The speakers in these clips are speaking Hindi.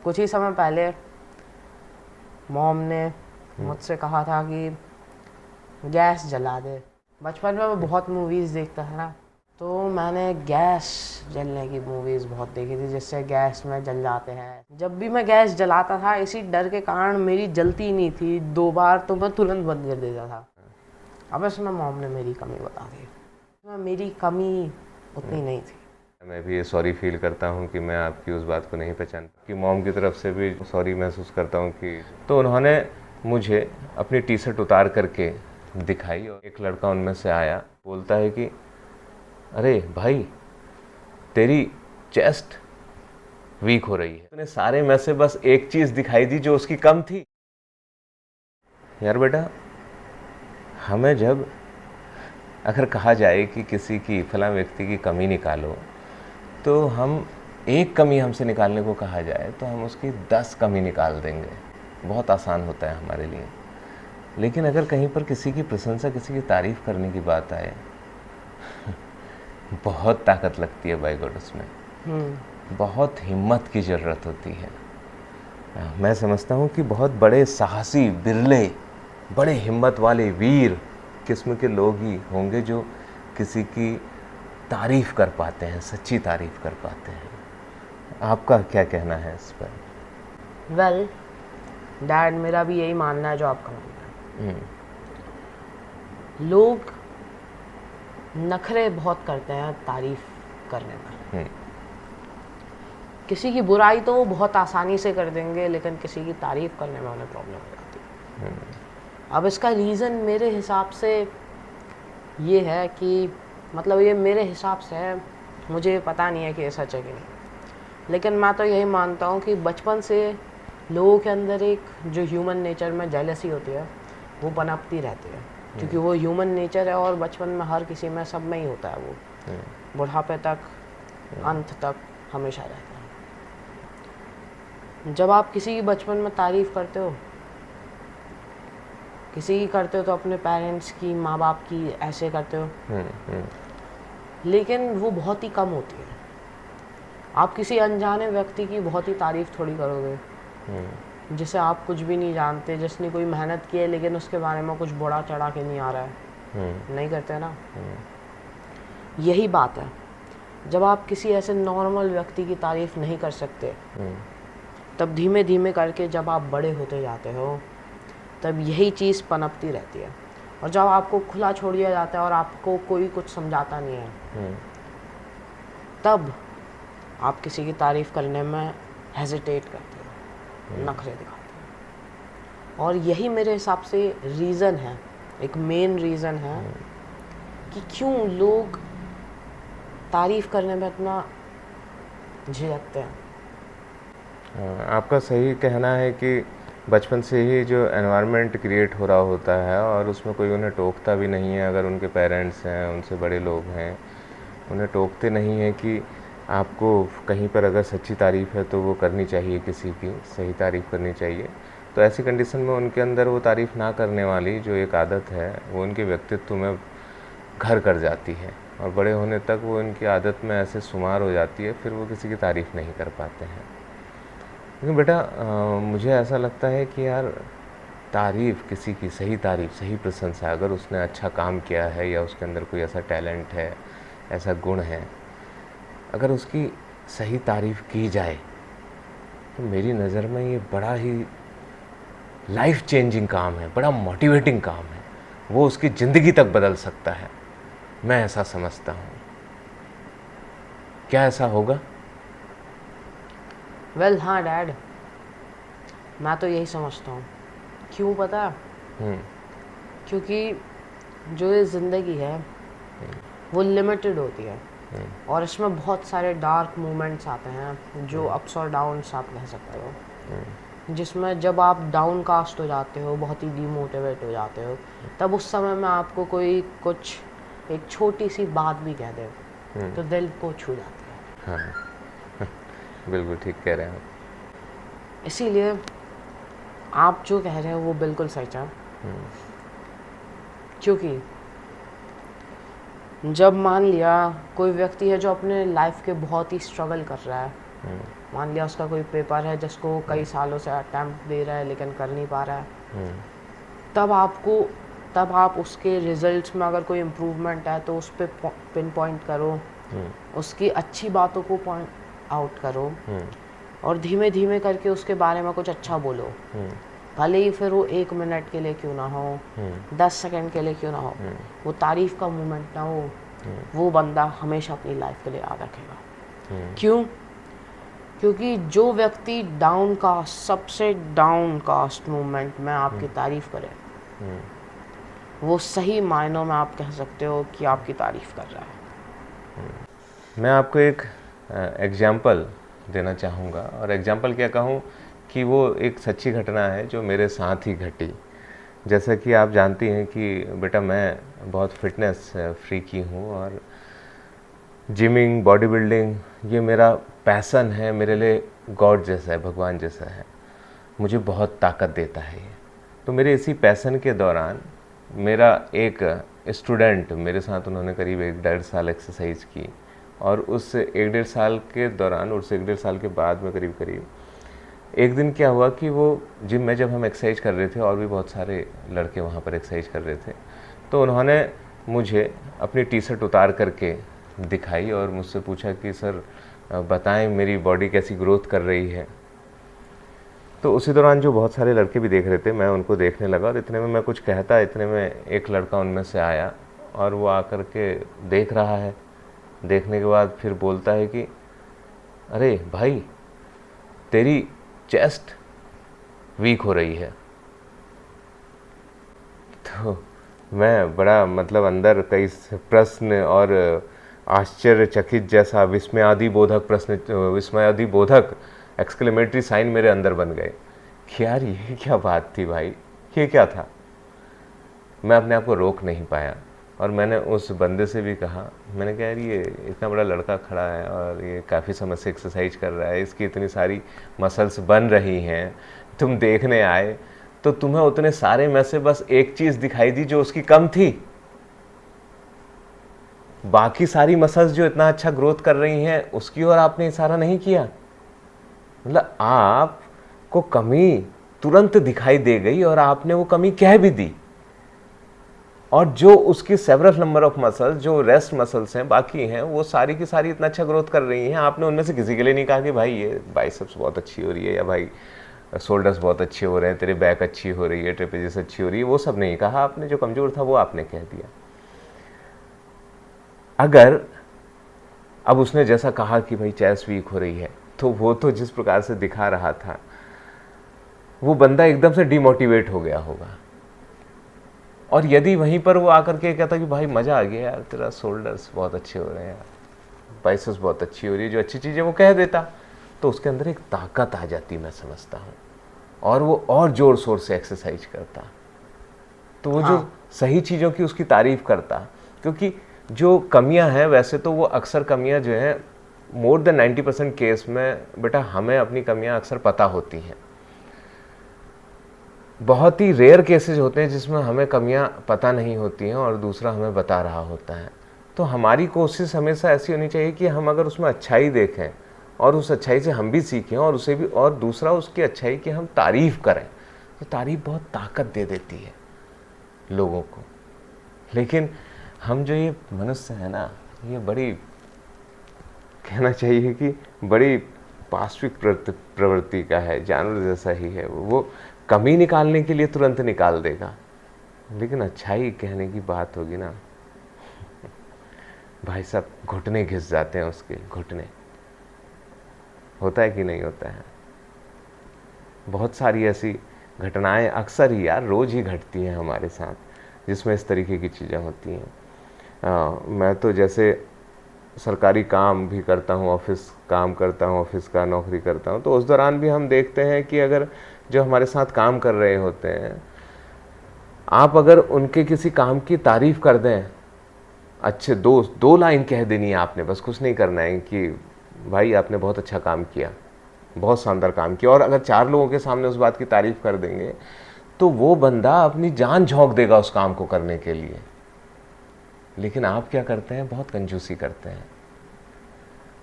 कुछ ही समय पहले मॉम ने मुझसे कहा था कि गैस जला दे। बचपन में मैं बहुत मूवीज़ देखता था ना, तो मैंने गैस जलने की मूवीज़ बहुत देखी थी, जिससे गैस में जल जाते हैं। जब भी मैं गैस जलाता था, इसी डर के कारण मेरी जलती नहीं थी 2 बार, तो मैं तुरंत बंद कर देता था। अब इसमें मॉम ने मेरी कमी बता दी। मेरी कमी उतनी नहीं थी। मैं भी ये सॉरी फील करता हूँ कि मैं आपकी उस बात को नहीं पहचानता, कि मॉम की तरफ से भी सॉरी महसूस करता हूँ कि तो उन्होंने मुझे अपनी टी शर्ट उतार करके दिखाई और एक लड़का उनमें से आया, बोलता है कि अरे भाई, तेरी चेस्ट वीक हो रही है। तूने सारे में से बस एक चीज़ दिखाई दी जो उसकी कम थी। यार बेटा, हमें जब अगर कहा जाए कि किसी की फला व्यक्ति की कमी निकालो, तो हम एक कमी हमसे निकालने को कहा जाए तो हम उसकी 10 कमी निकाल देंगे। बहुत आसान होता है हमारे लिए। लेकिन अगर कहीं पर किसी की प्रशंसा, किसी की तारीफ़ करने की बात आए, बहुत ताकत लगती है बाय गॉड उसमें। बहुत हिम्मत की ज़रूरत होती है। मैं समझता हूँ कि बहुत बड़े साहसी, बिरले, बड़े हिम्मत वाले वीर किस्म के लोग ही होंगे जो किसी की तारीफ़ कर पाते हैं, सच्ची तारीफ़ कर पाते हैं। आपका क्या कहना है इस पर? वेल डैड, मेरा भी यही मानना है जो आपका मानना है। लोग नखरे बहुत करते हैं तारीफ करने में। किसी की बुराई तो वो बहुत आसानी से कर देंगे, लेकिन किसी की तारीफ करने में उन्हें प्रॉब्लम हो जाती है। अब इसका रीज़न मेरे हिसाब से ये है कि मतलब ये मेरे हिसाब से है, मुझे पता नहीं है कि ये सच है कि नहीं, लेकिन मैं तो यही मानता हूँ कि बचपन से लोगों के अंदर एक जो ह्यूमन नेचर में जेलसी होती है वो पनपती रहती है, क्योंकि वो ह्यूमन नेचर है और बचपन में हर किसी में, सब में ही होता है वो, बुढ़ापे तक, अंत तक हमेशा रहता है। जब आप किसी की बचपन में तारीफ़ करते हो, किसी की करते हो तो अपने पेरेंट्स की, माँ बाप की ऐसे करते हो, लेकिन वो बहुत ही कम होती है। आप किसी अनजाने व्यक्ति की बहुत ही तारीफ़ थोड़ी करोगे, जिसे आप कुछ भी नहीं जानते, जिसने कोई मेहनत की है लेकिन उसके बारे में कुछ बड़ा चढ़ा के नहीं आ रहा है। नहीं करते ना। यही बात है, जब आप किसी ऐसे नॉर्मल व्यक्ति की तारीफ़ नहीं कर सकते, तब धीमे धीमे करके जब आप बड़े होते जाते हो, तब यही चीज़ पनपती रहती है। और जब आपको खुला छोड़ दिया जाता है और आपको कोई कुछ समझाता नहीं है, तब आप किसी की तारीफ़ करने में हेजिटेट करते हो, नखरे दिखाते हो। और यही मेरे हिसाब से रीज़न है, एक मेन रीज़न है कि क्यों लोग तारीफ़ करने में इतना झिझकते हैं। आपका सही कहना है कि बचपन से ही जो एनवायरनमेंट क्रिएट हो रहा होता है और उसमें कोई उन्हें टोकता भी नहीं है। अगर उनके पेरेंट्स हैं, उनसे बड़े लोग हैं, उन्हें टोकते नहीं हैं कि आपको कहीं पर अगर सच्ची तारीफ़ है तो वो करनी चाहिए, किसी की सही तारीफ़ करनी चाहिए। तो ऐसी कंडीशन में उनके अंदर वो तारीफ़ ना करने वाली जो एक आदत है, वो उनके व्यक्तित्व में घर कर जाती है और बड़े होने तक वो उनकी आदत में ऐसे शुमार हो जाती है, फिर वो किसी की तारीफ़ नहीं कर पाते हैं। लेकिन बेटा, मुझे ऐसा लगता है कि यार, तारीफ़, किसी की सही तारीफ़, सही प्रशंसा, अगर उसने अच्छा काम किया है या उसके अंदर कोई ऐसा टैलेंट है, ऐसा गुण है, अगर उसकी सही तारीफ़ की जाए तो मेरी नज़र में ये बड़ा ही लाइफ चेंजिंग काम है, बड़ा मोटिवेटिंग काम है। वो उसकी ज़िंदगी तक बदल सकता है, मैं ऐसा समझता हूँ। क्या ऐसा होगा? वेल हाँ डैड, मैं तो यही समझता हूँ। क्यों पता है? क्योंकि जो ये ज़िंदगी है वो लिमिटेड होती है और इसमें बहुत सारे डार्क मोमेंट्स आते हैं, जो अप्स और डाउन्स आप कह सकते हो, जिसमें जब आप डाउन कास्ट हो जाते हो, बहुत ही डीमोटिवेट हो जाते हो, तब उस समय में आपको कोई कुछ एक छोटी सी बात भी कह दे तो दिल को छू जाती है। हाँ, बिल्कुल ठीक कह रहे हैं आप। इसीलिए आप जो कह रहे हो वो बिल्कुल सच है। क्योंकि जब मान लिया कोई व्यक्ति है जो अपने लाइफ के बहुत ही स्ट्रगल कर रहा है, मान लिया उसका कोई पेपर है जिसको वो कई सालों से अटैम्प्ट दे रहा है लेकिन कर नहीं पा रहा है, तब आप उसके रिजल्ट्स में अगर कोई इम्प्रूवमेंट है तो उस पर पिन पॉइंट करो, उसकी अच्छी बातों को पॉइंट आउट करो और धीमे धीमे करके उसके बारे में कुछ अच्छा बोलो, भले ही फिर वो 1 मिनट के लिए क्यों ना हो, 10 सेकंड के लिए क्यों ना हो, वो तारीफ का मोमेंट ना हो, वो बंदा हमेशा अपनी लाइफ के लिए याद रखेगा। क्यों? क्योंकि जो व्यक्ति डाउन कास्ट, सबसे डाउन कास्ट मोमेंट में आपकी तारीफ करे, वो सही मायनों में आप कह सकते हो कि आपकी तारीफ कर रहा है। मैं आपको एक एग्जाम्पल देना चाहूँगा, और एग्जाम्पल क्या कहूँ कि वो एक सच्ची घटना है जो मेरे साथ ही घटी। जैसा कि आप जानती हैं कि बेटा मैं बहुत फिटनेस फ्रीकी हूँ और जिमिंग, बॉडी बिल्डिंग ये मेरा पैसन है, मेरे लिए गॉड जैसा है, भगवान जैसा है, मुझे बहुत ताकत देता है ये। तो मेरे इसी पैसन के दौरान मेरा एक स्टूडेंट मेरे साथ, उन्होंने करीब 1-1.5 साल एक्सरसाइज की, और उस 1-1.5 साल के दौरान, उस 1-1.5 साल के बाद में करीब एक दिन क्या हुआ कि वो जिम में जब हम एक्सरसाइज कर रहे थे और भी बहुत सारे लड़के वहाँ पर एक्सरसाइज कर रहे थे, तो उन्होंने मुझे अपनी टी शर्ट उतार करके दिखाई और मुझसे पूछा कि सर बताएं मेरी बॉडी कैसी ग्रोथ कर रही है। तो उसी दौरान जो बहुत सारे लड़के भी देख रहे थे, मैं उनको देखने लगा, और इतने में मैं कुछ कहता, इतने में एक लड़का उनमें से आया और वो आकर के देख रहा है। देखने के बाद फिर बोलता है कि अरे भाई तेरी चेस्ट वीक हो रही है। तो मैं बड़ा अंदर कई प्रश्न और आश्चर्यचकित जैसा विस्मयादिबोधक एक्सक्लेमेटरी साइन मेरे अंदर बन गए कि यार ये क्या बात थी भाई, ये क्या था। मैं अपने आप को रोक नहीं पाया और मैंने उस बंदे से भी कहा, मैंने कहा यार ये इतना बड़ा लड़का खड़ा है और ये काफ़ी समय से एक्सरसाइज कर रहा है, इसकी इतनी सारी मसल्स बन रही हैं, तुम देखने आए तो तुम्हें उतने सारे में से बस एक चीज़ दिखाई दी जो उसकी कम थी। बाकी सारी मसल्स जो इतना अच्छा ग्रोथ कर रही हैं उसकी ओर आपने इशारा नहीं किया। आपको कमी तुरंत दिखाई दे गई और आपने वो कमी कह भी दी, और जो उसकी सेवरल नंबर ऑफ मसल्स, जो रेस्ट मसल्स हैं बाकी हैं, वो सारी की सारी इतना अच्छा ग्रोथ कर रही हैं। आपने उनमें से किसी के लिए नहीं कहा कि भाई ये बाइसेप्स बहुत अच्छी हो रही है, या भाई शोल्डर्स बहुत अच्छे हो रहे हैं, तेरे बैक अच्छी हो रही है, ट्रेपेजिस अच्छी हो रही है, वो सब नहीं कहा आपने। जो कमजोर था वो आपने कह दिया। अगर अब उसने जैसा कहा कि भाई चेस्ट वीक हो रही है, तो वो तो जिस प्रकार से दिखा रहा था, वो बंदा एकदम से डिमोटिवेट हो गया होगा। और यदि वहीं पर वो आकर के कहता कि भाई मज़ा आ गया यार, तेरा शोल्डर्स बहुत अच्छे हो रहे हैं यार, बाइसेप्स बहुत अच्छी हो रही है, जो अच्छी चीज़ें वो कह देता, तो उसके अंदर एक ताकत आ जाती, मैं समझता हूँ, और वो और ज़ोर शोर से एक्सरसाइज करता। तो वो जो सही चीज़ों की उसकी तारीफ करता, क्योंकि जो कमियां हैं, वैसे तो वो अक्सर कमियां जो हैं मोर देन 90% केस में बेटा हमें अपनी कमियां अक्सर पता होती हैं। बहुत ही रेयर केसेस होते हैं जिसमें हमें कमियां पता नहीं होती हैं और दूसरा हमें बता रहा होता है। तो हमारी कोशिश हमेशा ऐसी होनी चाहिए कि हम अगर उसमें अच्छाई देखें और उस अच्छाई से हम भी सीखें, और उसे भी, और दूसरा उसकी अच्छाई की हम तारीफ करें, तो तारीफ बहुत ताकत दे देती है लोगों को। लेकिन हम जो ये मनुष्य है ना, ये बड़ी, कहना चाहिए कि बड़ी पाश्विक प्रवृत्ति का है, जानवर जैसा ही है। वो कमी निकालने के लिए तुरंत निकाल देगा, लेकिन अच्छाई कहने की बात होगी ना, भाई साहब घुटने घिस जाते हैं उसके, घुटने। होता है कि नहीं होता है? बहुत सारी ऐसी घटनाएं अक्सर ही यार रोज ही घटती हैं हमारे साथ, जिसमें इस तरीके की चीज़ें होती हैं। मैं तो जैसे सरकारी काम भी करता हूँ, ऑफिस काम करता हूँ, ऑफिस का नौकरी करता हूँ, तो उस दौरान भी हम देखते हैं कि अगर जो हमारे साथ काम कर रहे होते हैं, आप अगर उनके किसी काम की तारीफ कर दें, अच्छे दो लाइन कह देनी है आपने, बस कुछ नहीं करना है कि भाई आपने बहुत अच्छा काम किया, बहुत शानदार काम किया, और अगर 4 लोगों के सामने उस बात की तारीफ कर देंगे तो वो बंदा अपनी जान झोंक देगा उस काम को करने के लिए। लेकिन आप क्या करते हैं? बहुत कंजूसी करते हैं।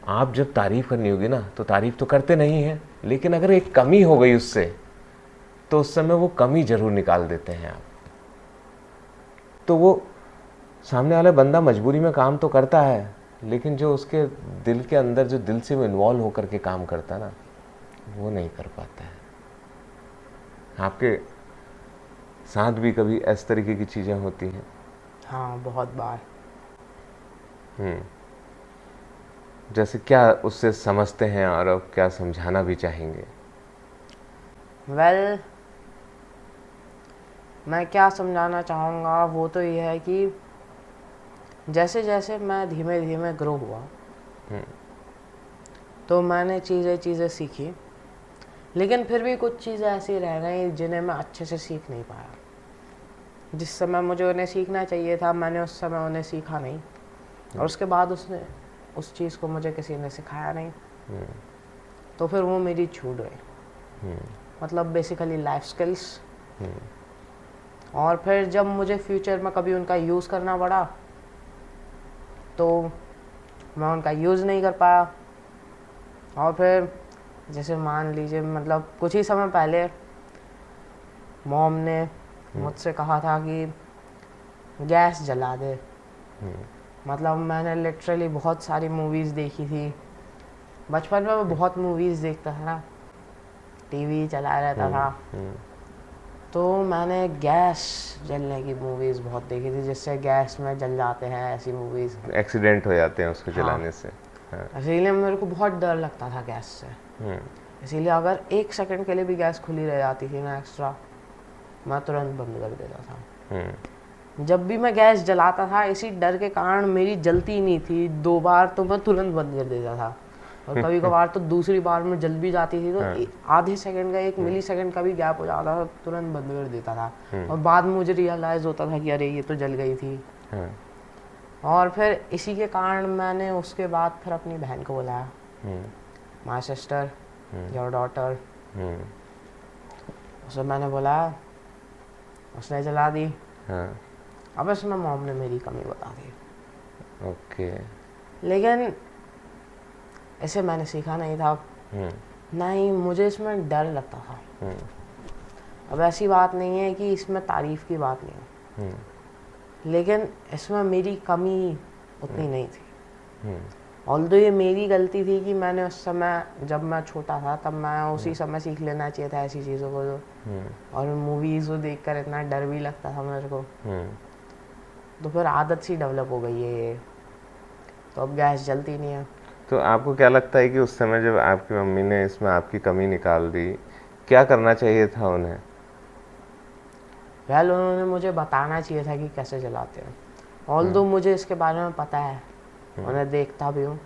आप जब तारीफ़ करनी होगी ना तो तारीफ़ तो करते नहीं हैं, लेकिन अगर एक कमी हो गई उससे तो उस समय वो कमी ज़रूर निकाल देते हैं आप। तो वो सामने वाला बंदा मजबूरी में काम तो करता है, लेकिन जो उसके दिल के अंदर जो दिल से वो इन्वॉल्व होकर के काम करता ना, वो नहीं कर पाता है। आपके साथ भी कभी इस तरीके की चीज़ें होती हैं? हाँ, बहुत बार। जैसे क्या उससे समझते हैं और अब क्या समझाना भी चाहेंगे? वेल, मैं क्या समझाना चाहूँगा वो तो ये है कि जैसे जैसे मैं धीमे धीमे ग्रो हुआ तो मैंने चीज़ें सीखी, लेकिन फिर भी कुछ चीज़ें ऐसी रह गई जिन्हें मैं अच्छे से सीख नहीं पाया। जिस समय मुझे उन्हें सीखना चाहिए था मैंने उस समय उन्हें सीखा नहीं, और उसके बाद उस चीज़ को मुझे किसी ने सिखाया नहीं, तो फिर वो मेरी छूट गई। मतलब बेसिकली लाइफ स्किल्स। और फिर जब मुझे फ्यूचर में कभी उनका यूज़ करना पड़ा तो मैं उनका यूज़ नहीं कर पाया। और फिर जैसे मान लीजिए, मतलब कुछ ही समय पहले मॉम ने मुझसे कहा था कि गैस जला दे। मतलब मैंने लिटरली बहुत सारी मूवीज़ देखी थी। बचपन में मैं बहुत मूवीज़ देखता था ना, टीवी चला रहता था, तो मैंने गैस जलने की मूवीज़ बहुत देखी थी, जिससे गैस में जल जाते हैं, ऐसी मूवीज़। एक्सीडेंट हो जाते हैं उसको जलाने से। हाँ। इसीलिए मेरे को बहुत डर लगता था गैस से। इसीलिए अगर 1 सेकंड के लिए भी गैस खुली रह जाती थी ना एक्स्ट्रा, मैं तुरंत बंद कर देता था। जब भी मैं गैस जलाता था, इसी डर के कारण मेरी जलती नहीं थी 2 बार, तो मैं तुरंत बंद कर देता था। और कभी कभार तो दूसरी बार में जल भी जाती थी तो आधे सेकंड का 1 मिली सेकंड का भी गैप हो जाता था, तुरंत बंद कर देता था। और बाद में मुझे रियलाइज़ होता था कि अरे ये तो जल गई थी। और फिर इसी के कारण मैंने उसके बाद फिर अपनी बहन को बुलाया, माय सिस्टर, योर डॉटर। उसे मैंने बुलाया, उसने जला दी। अब इसमें मॉम ने मेरी कमी बता दी। ओके। लेकिन इसे मैंने सीखा नहीं था, नहीं मुझे इसमें डर लगता था। अब ऐसी बात नहीं है कि इसमें तारीफ़ की बात नहीं है, लेकिन इसमें मेरी कमी उतनी नहीं थी। ऑल्दो ये मेरी गलती थी कि मैंने उस समय, जब मैं छोटा था तब मैं उसी समय सीख लेना चाहिए था ऐसी चीज़ों को। और मूवीज़ को देख कर इतना डर भी लगता था मेरे को, तो फिर आदत सी डेवलप हो गई है ये, तो अब गैस जलती नहीं है। तो आपको क्या लगता है कि उस समय जब आपकी मम्मी ने इसमें आपकी कमी निकाल दी, क्या करना चाहिए था उन्हें? वेल, उन्होंने मुझे बताना चाहिए था कि कैसे जलाते हैं। ऑल्दो मुझे इसके बारे में पता है, उन्हें देखता भी हूँ,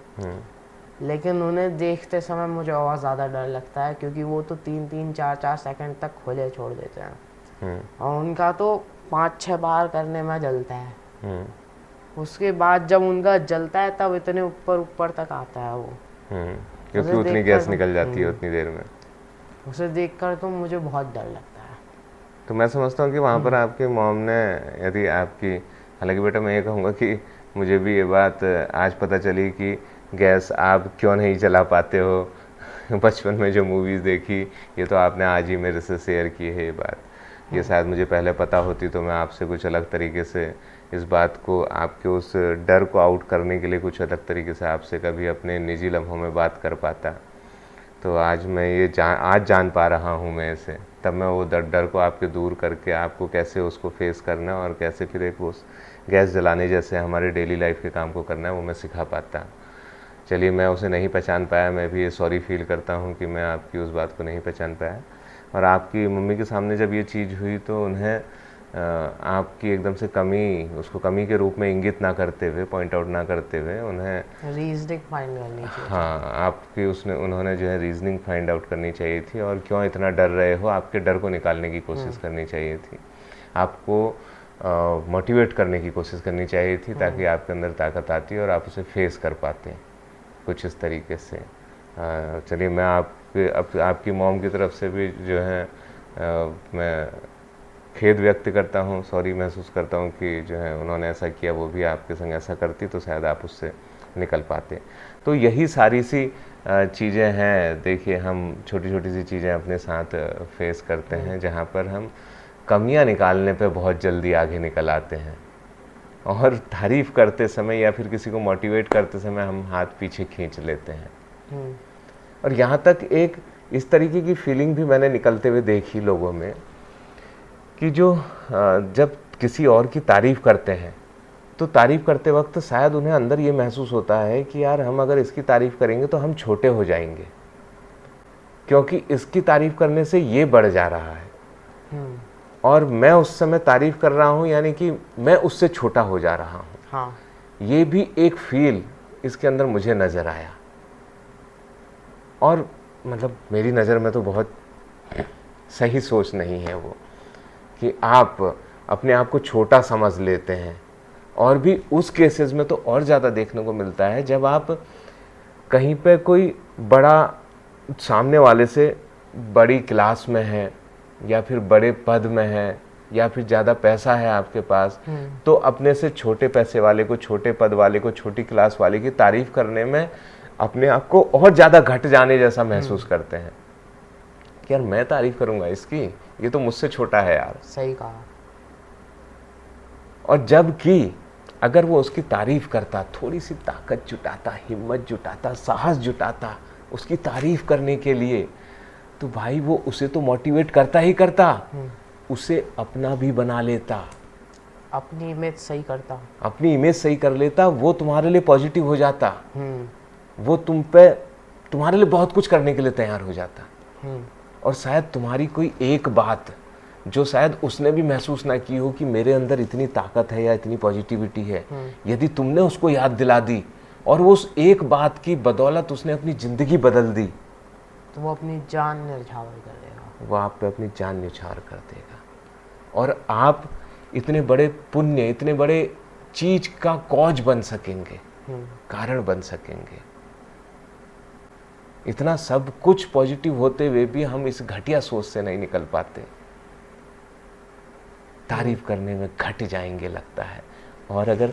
लेकिन उन्हें देखते समय मुझे और ज़्यादा डर लगता है, क्योंकि वो तो 3-3, 4-4 सेकंड तक खुले छोड़ देते हैं, और उनका तो 5-6 बार करने में जलता है। उसके बाद जब उनका जलता है तब इतने ऊपर ऊपर तक आता है वो, क्योंकि उतनी गैस निकल जाती है उतनी देर में। उसे देखकर तो मुझे बहुत डर लगता है। तो मैं समझता हूँ कि वहाँ पर आपकी मॉम ने, यदि आपकी, हालांकि बेटा मैं ये कहूँगा कि मुझे भी ये बात आज पता चली कि गैस आप क्यों नहीं जला पाते हो। बचपन में जो मूवीज़ देखी, ये तो आपने आज ही मेरे से शेयर की है ये बात। ये शायद मुझे पहले पता होती तो मैं आपसे कुछ अलग तरीके से इस बात को, आपके उस डर को आउट करने के लिए कुछ अलग तरीके से आपसे कभी अपने निजी लम्हों में बात कर पाता। तो आज मैं ये आज जान पा रहा हूँ मैं इसे, तब मैं वो डर को आपके दूर करके आपको कैसे उसको फेस करना है और कैसे फिर एक वो गैस जलाने जैसे हमारे डेली लाइफ के काम को करना है, वो मैं सिखा पाता। चलिए, मैं उसे नहीं पहचान पाया, मैं भी ये सॉरी फील करता हूँ कि मैं आपकी उस बात को नहीं पहचान पाया। और आपकी मम्मी के सामने जब ये चीज़ हुई तो उन्हें आपकी एकदम से कमी, उसको कमी के रूप में इंगित ना करते हुए, पॉइंट आउट ना करते हुए, उन्हें रीजनिंग फाइंड करनी चाहिए। हाँ, आपकी उन्होंने जो है रीजनिंग फाइंड आउट करनी चाहिए थी, और क्यों इतना डर रहे हो, आपके डर को निकालने की कोशिश करनी चाहिए थी, आपको मोटिवेट करने की कोशिश करनी चाहिए थी, ताकि आपके अंदर ताकत आती और आप उसे फेस कर पाते कुछ इस तरीके से। चलिए, मैं आपकी मॉम की तरफ से भी जो है मैं खेद व्यक्त करता हूँ, सॉरी महसूस करता हूँ कि जो है उन्होंने ऐसा किया, वो भी आपके संग ऐसा करती तो शायद आप उससे निकल पाते। तो यही सारी सी चीज़ें हैं। देखिए, हम छोटी छोटी सी चीज़ें अपने साथ फेस करते हैं जहाँ पर हम कमियाँ निकालने पे बहुत जल्दी आगे निकल आते हैं, और तारीफ़ करते समय या फिर किसी को मोटिवेट करते समय हम हाथ पीछे खींच लेते हैं। और यहाँ तक एक इस तरीके की फीलिंग भी मैंने निकलते हुए देखी लोगों में कि जो जब किसी और की तारीफ़ करते हैं तो तारीफ़ करते वक्त शायद उन्हें अंदर ये महसूस होता है कि यार हम अगर इसकी तारीफ़ करेंगे तो हम छोटे हो जाएंगे, क्योंकि इसकी तारीफ़ करने से ये बढ़ जा रहा है और मैं उस समय तारीफ़ कर रहा हूँ, यानी कि मैं उससे छोटा हो जा रहा हूँ। हाँ। ये भी एक फील इसके अंदर मुझे नज़र आया, और मतलब मेरी नज़र में तो बहुत सही सोच नहीं है वो, कि आप अपने आप को छोटा समझ लेते हैं। और भी उस केसेस में तो और ज़्यादा देखने को मिलता है जब आप कहीं पे कोई बड़ा, सामने वाले से बड़ी क्लास में है या फिर बड़े पद में है या फिर ज़्यादा पैसा है आपके पास, तो अपने से छोटे पैसे वाले को, छोटे पद वाले को, छोटी क्लास वाले की तारीफ़ करने में अपने आप को और ज़्यादा घट जाने जैसा महसूस करते हैं कि यार मैं तारीफ़ करूँगा इसकी, ये तो मुझसे छोटा है यार। सही कहा। और जबकि अगर वो उसकी तारीफ़ करता, थोड़ी सी ताकत जुटाता, हिम्मत जुटाता, साहस जुटाता उसकी तारीफ़ करने के लिए, तो भाई वो उसे तो मोटिवेट करता ही करता, उसे अपना भी बना लेता, अपनी इमेज सही करता, अपनी इमेज सही कर लेता, वो तुम्हारे लिए पॉजिटिव हो जाता, वो तुम पे, तुम्हारे लिए बहुत कुछ करने के लिए तैयार हो जाता। और शायद तुम्हारी कोई एक बात जो शायद उसने भी महसूस ना की हो कि मेरे अंदर इतनी ताकत है या इतनी पॉजिटिविटी है, यदि तुमने उसको याद दिला दी और वो उस एक बात की बदौलत उसने अपनी ज़िंदगी बदल दी, तो वो अपनी जान न्यौछावर कर देगा, वो आप पे अपनी जान न्यौछावर कर देगा। और आप इतने बड़े पुण्य, इतने बड़े चीज का कॉज बन सकेंगे, कारण बन सकेंगे। इतना सब कुछ पॉजिटिव होते हुए भी हम इस घटिया सोच से नहीं निकल पाते, तारीफ करने में घट जाएंगे लगता है। और अगर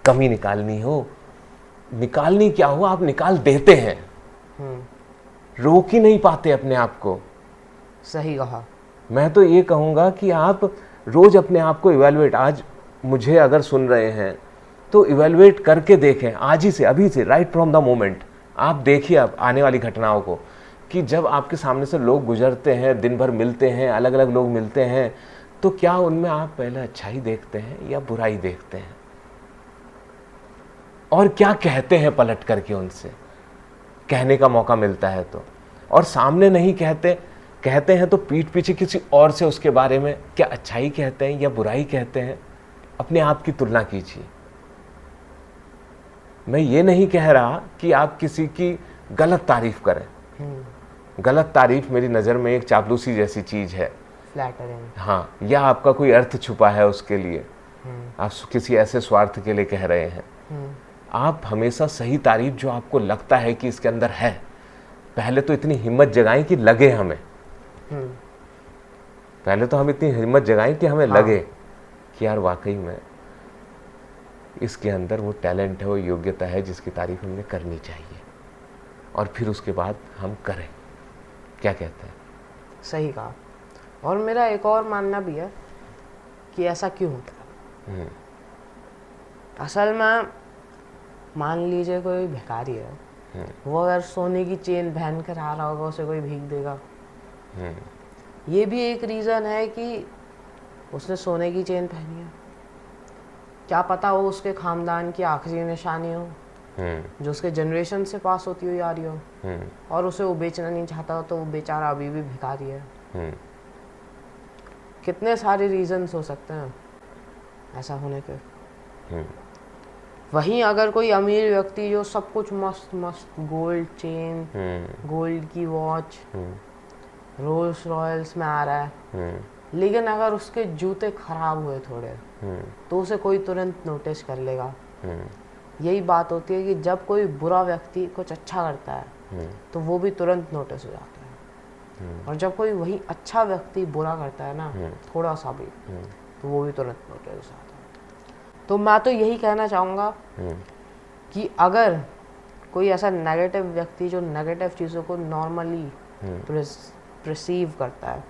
कमी निकालनी हो, निकालनी क्या हो, आप निकाल देते हैं, रोक ही नहीं पाते अपने आप को। सही कहा। मैं तो ये कहूँगा कि आप रोज अपने आप को इवैल्यूएट, आज मुझे अगर सुन रहे हैं तो इवैल्यूएट करके देखें, आज ही से, अभी से, राइट फ्रॉम द मोमेंट। आप देखिए अब आने वाली घटनाओं को कि जब आपके सामने से लोग गुजरते हैं, दिन भर मिलते हैं, अलग अलग लोग मिलते हैं, तो क्या उनमें आप पहले अच्छाई देखते हैं या बुराई देखते हैं, और क्या कहते हैं पलट करके उनसे, कहने का मौका मिलता है तो। और सामने नहीं कहते, कहते हैं तो पीठ पीछे किसी और से उसके बारे में क्या अच्छाई कहते हैं या बुराई कहते हैं, अपने आप की तुलना कीजिए। मैं ये नहीं कह रहा कि आप किसी की गलत तारीफ करें, गलत तारीफ मेरी नज़र में एक चापलूसी जैसी चीज़ है, फ्लैटरिंग, हाँ, या आपका कोई अर्थ छुपा है उसके लिए, आप किसी ऐसे स्वार्थ के लिए कह रहे हैं। आप हमेशा सही तारीफ जो आपको लगता है कि इसके अंदर है, पहले तो इतनी हिम्मत जगाएं कि लगे हमें, पहले तो हम इतनी हिम्मत जगाएं कि हमें लगे कि यार वाकई में इसके अंदर वो टैलेंट है, वो योग्यता है जिसकी तारीफ हमने करनी चाहिए, और फिर उसके बाद हम करें। क्या कहते हैं? सही कहा। और मेरा एक और मानना भी है कि ऐसा क्यों होता है। असल में मान लीजिए कोई भिखारी है, वो अगर सोने की चेन पहन कर आ रहा होगा, उसे कोई भीख देगा। ये भी एक रीज़न है कि उसने सोने की चेन पहनी है, क्या पता वो उसके खानदान की आखिरी निशानी हो, जो उसके जनरेशन से पास होती हुई आ रही हो, और उसे वो बेचना नहीं चाहता, तो वो बेचारा अभी भी भिखारी है। कितने सारे रीजंस हो सकते हैं ऐसा होने के। वहीं अगर कोई अमीर व्यक्ति जो सब कुछ मस्त मस्त, गोल्ड चेन, गोल्ड की वॉच, रोल्स रॉयल्स में आ रहा है, लेकिन अगर उसके जूते खराब हुए थोड़े, तो उसे कोई तुरंत नोटिस कर लेगा। यही बात होती है कि जब कोई बुरा व्यक्ति कुछ अच्छा करता है तो वो भी तुरंत नोटिस हो जाता है, और जब कोई वही अच्छा व्यक्ति बुरा करता है ना, थोड़ा सा भी, तो वो भी तुरंत नोटिस हो जाता है। तो मैं तो यही कहना चाहूँगा कि अगर कोई ऐसा नेगेटिव व्यक्ति जो नेगेटिव चीज़ों को नॉर्मली परसीव करता है,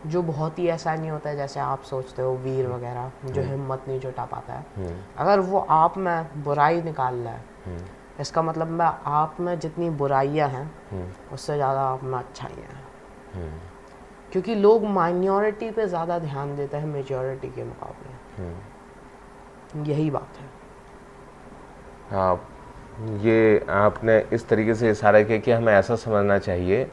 जो बहुत ही ऐसा नहीं होता है जैसे आप सोचते हो, वीर वगैरह जो हिम्मत नहीं जुटा पाता है, अगर वो आप में बुराई निकाल रहा है, इसका मतलब मैं आप में जितनी बुराइयां हैं उससे ज़्यादा आप में अच्छाइयाँ हैं। क्योंकि लोग माइनॉरिटी पे ज़्यादा ध्यान देते हैं मेजॉरिटी के मुकाबले, यही बात है। हाँ, ये आपने इस तरीके से इशारा किया कि हमें ऐसा समझना चाहिए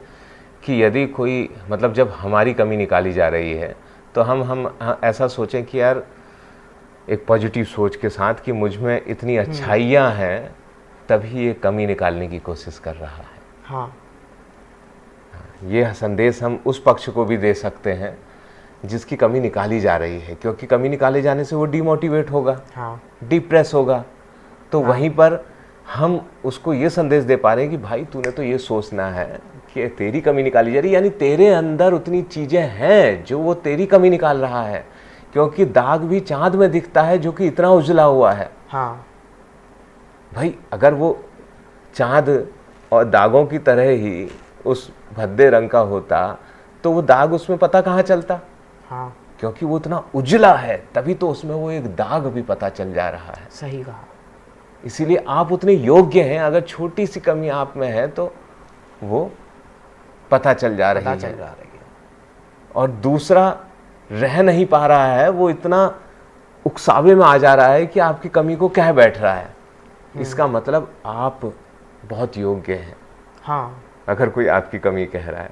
कि यदि कोई मतलब जब हमारी कमी निकाली जा रही है तो हम ऐसा सोचें कि यार एक पॉजिटिव सोच के साथ कि मुझ में इतनी अच्छाइयाँ हैं, तभी ये कमी निकालने की कोशिश कर रहा है। हाँ, ये संदेश हम उस पक्ष को भी दे सकते हैं जिसकी कमी निकाली जा रही है, क्योंकि कमी निकाले जाने से वो डिमोटिवेट होगा, हाँ, डिप्रेस होगा। तो वहीं पर हम उसको ये संदेश दे पा रहे हैं कि भाई तूने तो ये सोचना है कि तेरी कमी निकाली जा रही है, यानी तेरे अंदर उतनी चीज़ें हैं जो वो तेरी कमी निकाल रहा है, क्योंकि दाग भी चांद में दिखता है जो कि इतना उजला हुआ है। हाँ, भाई अगर वो चांद और दागों की तरह ही उस भद्दे रंग का होता तो वो दाग उसमें पता कहाँ चलता? हाँ, क्योंकि वो इतना उजला है तभी तो उसमें वो एक दाग भी पता चल जा रहा है। सही कहा। इसीलिए आप उतने योग्य हैं, अगर छोटी सी कमी आप में है तो वो पता चल जा रही है। और दूसरा रह नहीं पा रहा है, वो इतना उकसावे में आ जा रहा है कि आपकी कमी को कह बैठ रहा है। इसका मतलब आप बहुत योग्य हैं। हाँ, अगर कोई आपकी कमी कह रहा है,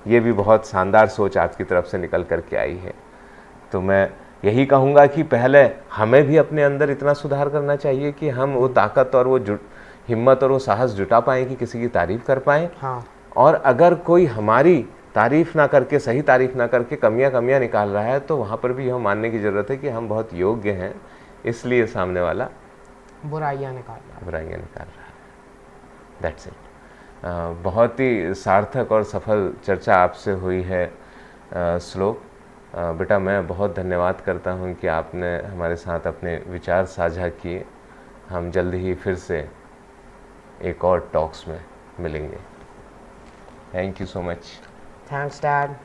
ये भी बहुत शानदार सोच आपकी तरफ से निकल करके आई है। तो मैं यही कहूँगा कि पहले हमें भी अपने अंदर इतना सुधार करना चाहिए कि हम वो ताकत और वो हिम्मत और वो साहस जुटा पाएँ कि किसी की तारीफ़ कर पाएँ। हाँ, और अगर कोई हमारी तारीफ़ ना करके, सही तारीफ़ ना करके कमियां निकाल रहा है, तो वहाँ पर भी हम मानने की ज़रूरत है कि हम बहुत योग्य हैं, इसलिए सामने वाला बुराइयाँ निकाल रहा है। That's it. बहुत ही सार्थक और सफल चर्चा आपसे हुई है श्लोक। बेटा मैं बहुत धन्यवाद करता हूँ कि आपने हमारे साथ अपने विचार साझा किए। हम जल्द ही फिर से एक और टॉक्स में मिलेंगे। Thank you so much. Thanks, Dad.